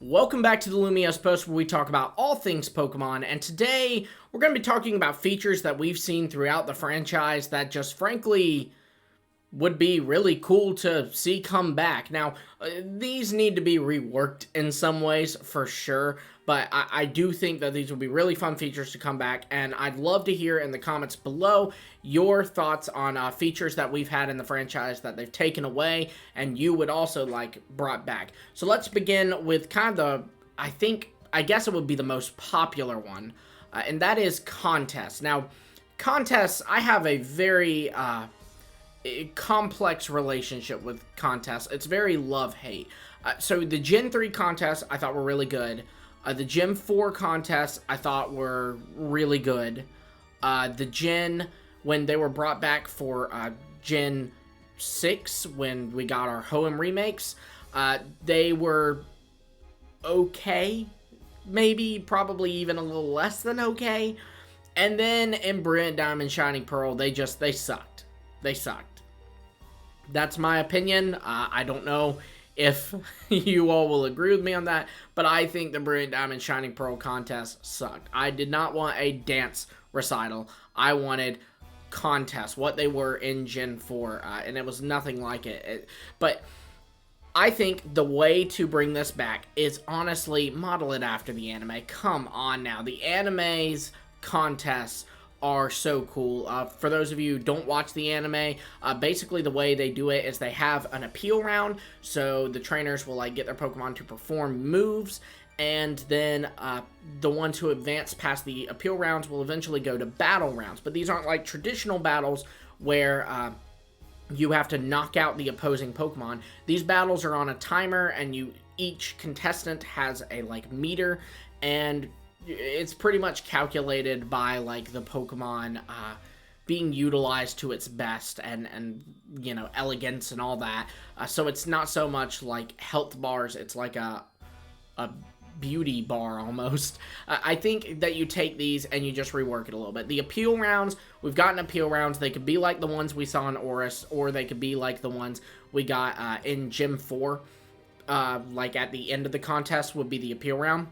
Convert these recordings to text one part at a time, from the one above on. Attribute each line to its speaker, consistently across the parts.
Speaker 1: Welcome back to the Lumiose Post, where we talk about all things Pokemon, and today we're going to be talking about features that we've seen throughout the franchise that just frankly would be really cool to see come back. Now, these need to be reworked in some ways for sure, but I do think that these will be really fun features to come back, and I'd love to hear in the comments below your thoughts on features that we've had in the franchise that they've taken away and you would also like brought back. So let's begin with kind of I guess it would be the most popular one, and that is contests. Now, contests, I have a very complex relationship with contests. It's very love-hate. So the Gen 3 contests I thought were really good. The Gen 4 contests I thought were really good. When they were brought back for Gen 6, when we got our Hoenn remakes, they were okay. Maybe, probably even a little less than okay. And then in Brilliant Diamond, Shining Pearl, they sucked. They sucked. That's my opinion. I don't know if you all will agree with me on that, but I think the Brilliant Diamond Shining Pearl contest sucked. I did not want a dance recital. I wanted contests, what they were in Gen 4, and it was nothing like it. But I think the way to bring this back is honestly model it after the anime. Come on now. The anime's contests are so cool. For those of you who don't watch the anime, basically the way they do it is they have an appeal round, so the trainers will like get their Pokemon to perform moves, and then the ones who advance past the appeal rounds will eventually go to battle rounds. But these aren't like traditional battles where you have to knock out the opposing Pokemon. These battles are on a timer, and each contestant has a like meter, and it's pretty much calculated by like the Pokemon being utilized to its best and you know, elegance and all that. So it's not so much like health bars, it's like a beauty bar almost. I think that you take these and you just rework it a little bit. The appeal rounds, we've gotten appeal rounds. They could be like the ones we saw in Oris, or they could be like the ones we got in Gen 4. Like at the end of the contest would be the appeal round.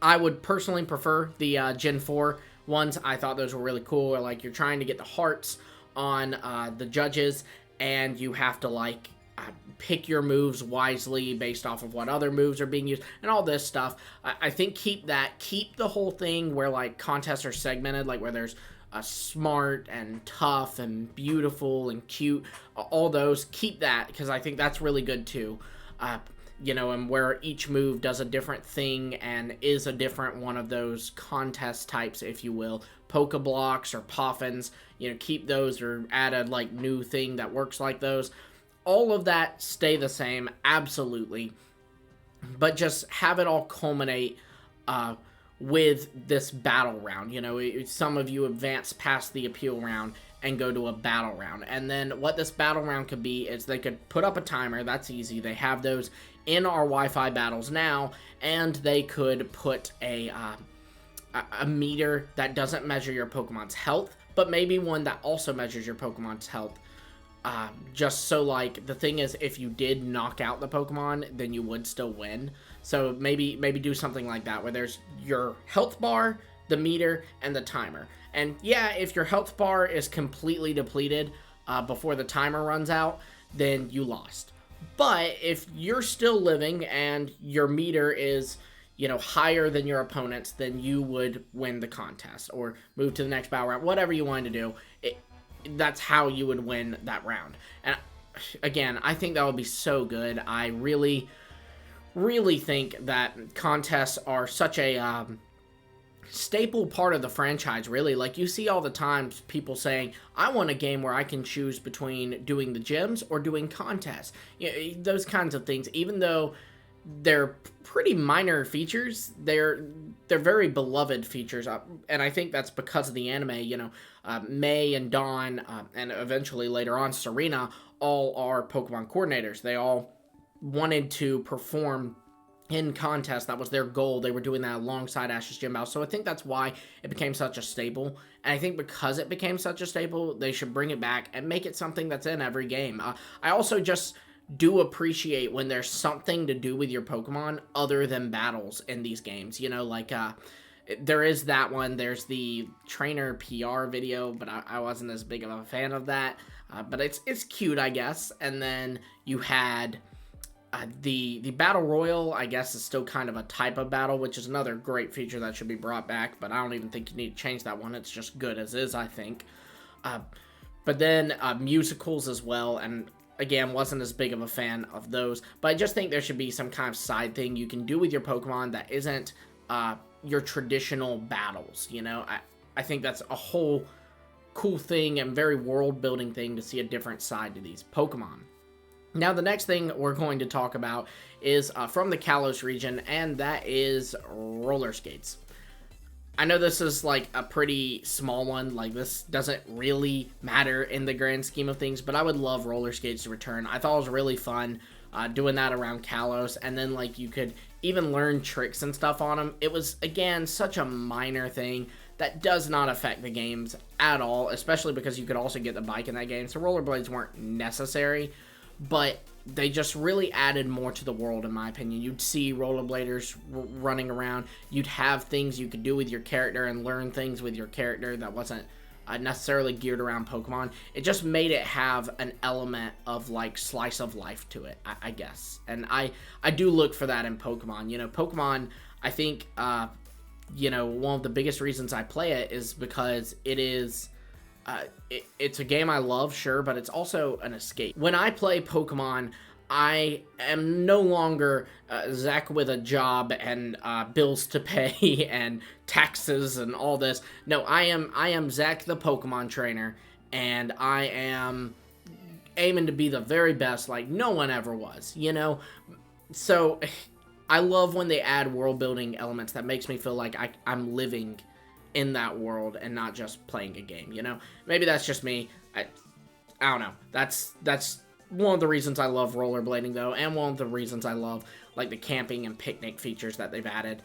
Speaker 1: I would personally prefer the Gen 4 ones. I thought those were really cool. Like, you're trying to get the hearts on the judges, and you have to, like, pick your moves wisely based off of what other moves are being used, and all this stuff. I think keep the whole thing where, like, contests are segmented, like, where there's smart and tough and beautiful and cute. All those, keep that, because I think that's really good, too. You know, and where each move does a different thing and is a different one of those contest types, if you will. Pokeblocks or Poffins, you know, keep those, or add a, like, new thing that works like those. All of that stay the same, absolutely. But just have it all culminate with this battle round. You know, some of you advance past the appeal round and go to a battle round. And then what this battle round could be is they could put up a timer. That's easy. They have those in our Wi-Fi battles now, and they could put a meter that doesn't measure your Pokemon's health, but maybe one that also measures your Pokemon's health. Just so, like, the thing is, if you did knock out the Pokemon, then you would still win. So maybe do something like that, where there's your health bar, the meter, and the timer. And yeah, if your health bar is completely depleted before the timer runs out, then you lost. But if you're still living and your meter is, you know, higher than your opponent's, then you would win the contest or move to the next battle round, whatever you wanted to do. That's how you would win that round. And again, I think that would be so good. I really, really think that contests are such a staple part of the franchise, really. Like, you see all the times people saying, I want a game where I can choose between doing the gyms or doing contests. You know, those kinds of things, even though they're pretty minor features, they're very beloved features, and I think that's because of the anime. You know, May and Dawn, and eventually later on Serena, all are Pokemon coordinators. They all wanted to perform in contests. That was their goal. They were doing that alongside Ash's Gym Battle. So I think that's why it became such a staple. And I think because it became such a staple, they should bring it back and make it something that's in every game. I also just do appreciate when there's something to do with your Pokemon other than battles in these games. You know, like, there is that one. There's the trainer PR video, but I wasn't as big of a fan of that. But it's cute, I guess. And then you had the Battle Royal, I guess, is still kind of a type of battle, which is another great feature that should be brought back. But I don't even think you need to change that one. It's just good as is, I think. But then musicals as well, and again, wasn't as big of a fan of those. But I just think there should be some kind of side thing you can do with your Pokemon that isn't your traditional battles, you know? I think that's a whole cool thing and very world-building thing to see a different side to these Pokemon. Now, the next thing we're going to talk about is from the Kalos region, and that is roller skates. I know this is like a pretty small one, like this doesn't really matter in the grand scheme of things, but I would love roller skates to return. I thought it was really fun doing that around Kalos, and then like you could even learn tricks and stuff on them. It was, again, such a minor thing that does not affect the games at all, especially because you could also get the bike in that game, so rollerblades weren't necessary, but they just really added more to the world, in my opinion. You'd see rollerbladers running around. You'd have things you could do with your character and learn things with your character that wasn't necessarily geared around Pokemon. It just made it have an element of, like, slice of life to it, I guess. And I do look for that in Pokemon. You know, Pokemon, I think, you know, one of the biggest reasons I play it is because it is... it's a game I love, sure, but it's also an escape. When I play Pokemon, I am no longer Zach with a job and bills to pay and taxes and all this. No, I am Zach the Pokemon trainer, and I am aiming to be the very best like no one ever was, you know? So I love when they add world building elements that makes me feel like I'm living in that world and not just playing a game, you know? Maybe that's just me. I don't know. That's one of the reasons I love rollerblading, though, and one of the reasons I love, like, the camping and picnic features that they've added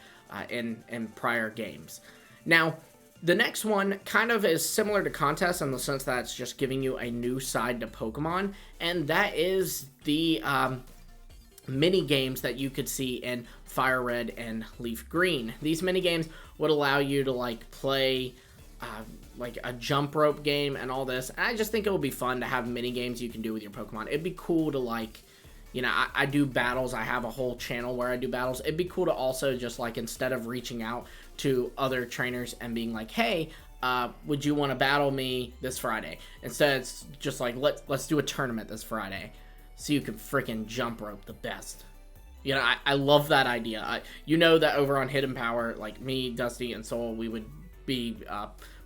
Speaker 1: in prior games. Now, the next one kind of is similar to contests in the sense that it's just giving you a new side to Pokemon, and that is the mini games that you could see in Fire Red and Leaf Green. These mini games would allow you to like play like a jump rope game and all this. And I just think it would be fun to have mini games you can do with your Pokemon. It'd be cool to like, you know, I do battles. I have a whole channel where I do battles. It'd be cool to also just like, instead of reaching out to other trainers and being like, hey, would you want to battle me this Friday? Instead, it's just like, let's do a tournament this Friday, so you can freaking jump rope the best. You know, I love that idea. You know that over on Hidden Power, like me, Dusty, and Soul, we would be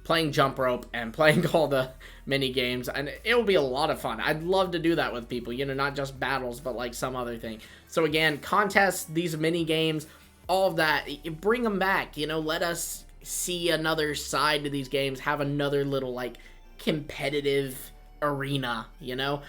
Speaker 1: playing jump rope and playing all the mini games, and it would be a lot of fun. I'd love to do that with people, you know, not just battles, but like some other thing. So again, contests, these mini games, all of that, bring them back, you know, let us see another side to these games, have another little like competitive arena, you know?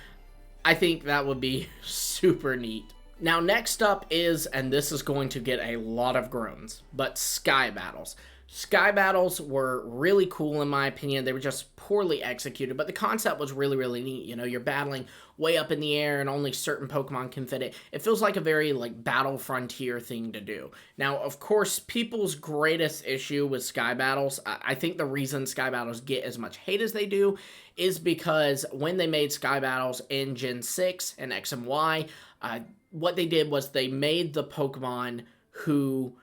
Speaker 1: I think that would be super neat. Now, next up is, and this is going to get a lot of groans, but Sky Battles. Sky Battles were really cool in my opinion. They were just poorly executed, but the concept was really, really neat. You know, you're battling way up in the air and only certain Pokemon can fit it. It feels like a very, like, Battle Frontier thing to do. Now, of course, people's greatest issue with Sky Battles, I think the reason Sky Battles get as much hate as they do is because when they made Sky Battles in Gen 6 and X and Y, what they did was they made the Pokemon who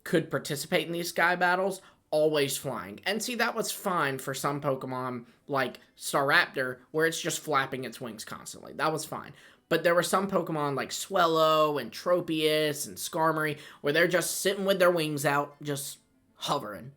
Speaker 1: could participate in these Sky Battles always flying. And see, that was fine for some Pokemon like Staraptor, where it's just flapping its wings constantly. That was fine. But there were some Pokemon like Swellow and Tropius and Skarmory where they're just sitting with their wings out, just hovering.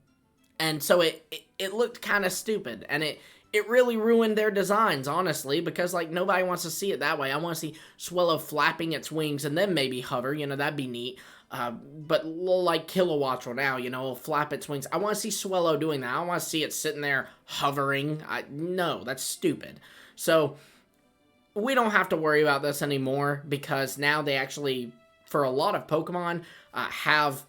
Speaker 1: And so it looked kind of stupid, and it really ruined their designs, honestly, because, like, nobody wants to see it that way. I want to see Swellow flapping its wings and then maybe hover, you know, that'd be neat. But like Kilowattrel now, you know, it'll flap its wings. I want to see Swellow doing that. I don't want to see it sitting there hovering. No, that's stupid. So we don't have to worry about this anymore, because now they actually, for a lot of Pokemon, have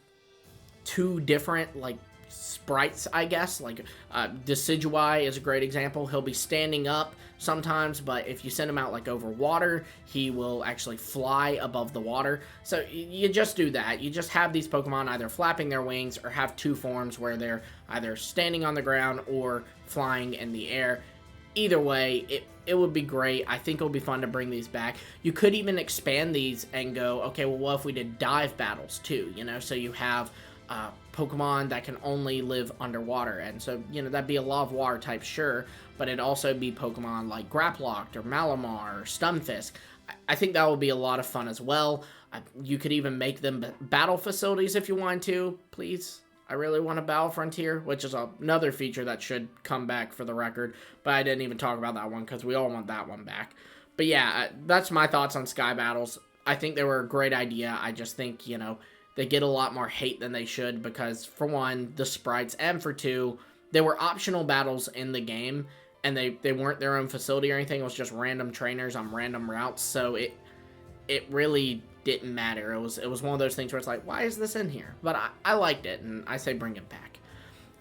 Speaker 1: two different, like, sprites, I guess. Like, Decidueye is a great example. He'll be standing up sometimes, but if you send him out, like, over water, he will actually fly above the water. So you just do that. You just have these Pokemon either flapping their wings or have two forms where they're either standing on the ground or flying in the air. Either way, it would be great. I think it'll be fun to bring these back. You could even expand these and go, okay, well, what if we did dive battles too, you know? So you have Pokemon that can only live underwater, and so, you know, that'd be a Law of Water type, sure, but it'd also be Pokemon like Graplocked or Malamar or Stunfisk. I think that would be a lot of fun as well. You could even make them battle facilities if you want to, please. I really want a Battle Frontier, which is another feature that should come back for the record, but I didn't even talk about that one because we all want that one back. But yeah, that's my thoughts on Sky Battles. I think they were a great idea. I just think, you know, they get a lot more hate than they should because, for one, the sprites, and for two, they were optional battles in the game, and they weren't their own facility or anything. It was just random trainers on random routes, so it really didn't matter. It was one of those things where it's like, why is this in here? But I liked it, and I say bring it back.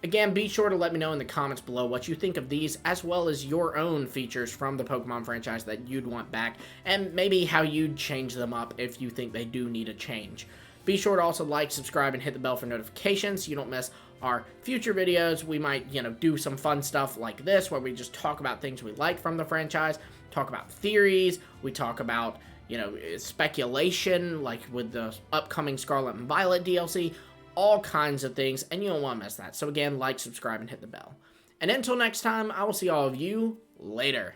Speaker 1: Again, be sure to let me know in the comments below what you think of these, as well as your own features from the Pokemon franchise that you'd want back, and maybe how you'd change them up if you think they do need a change. Be sure to also like, subscribe, and hit the bell for notifications so you don't miss our future videos. We might, you know, do some fun stuff like this where we just talk about things we like from the franchise, talk about theories, we talk about, you know, speculation, like with the upcoming Scarlet and Violet DLC, all kinds of things, and you don't want to miss that. So again, like, subscribe, and hit the bell. And until next time, I will see all of you later.